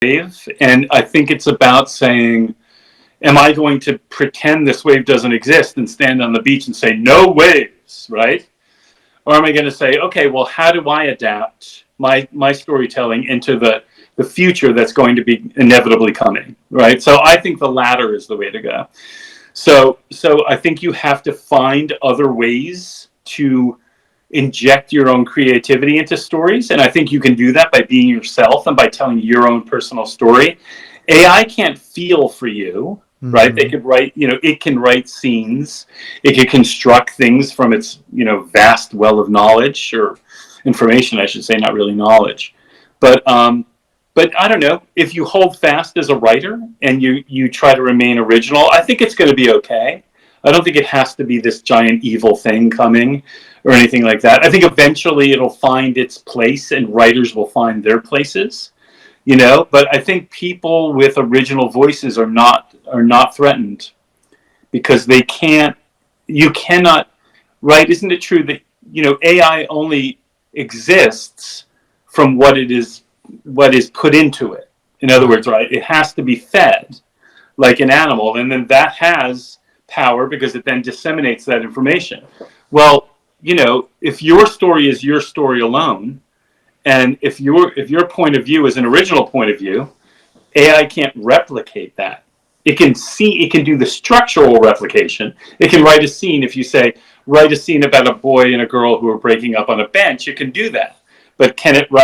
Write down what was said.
wave, and I think it's about saying, am I going to pretend this wave doesn't exist and stand on the beach and say, no waves, right? Or am I going to say, okay, well, how do I adapt my storytelling into the future that's going to be inevitably coming, right? So I think the latter is the way to go. So I think you have to find other ways to inject your own creativity into stories. And I think you can do that by being yourself and by telling your own personal story. AI can't feel for you, right? They could write, it can write scenes. It can construct things from its, vast well of knowledge or information, I should say, not really knowledge. But I don't know, if you hold fast as a writer and you try to remain original, I think it's going to be okay. I don't think it has to be this giant evil thing coming or anything like that. I think eventually it'll find its place and writers will find their places, but I think people with original voices are not threatened because you cannot, right? Isn't it true that, AI only exists from what is put into it? In other words, right, it has to be fed like an animal, and then that has power because it then disseminates that information. Well, if your story is your story alone, and if your point of view is an original point of view, AI can't replicate that. It can do the structural replication. It can write a scene. If you say, write a scene about a boy and a girl who are breaking up on a bench, it can do that. But can it write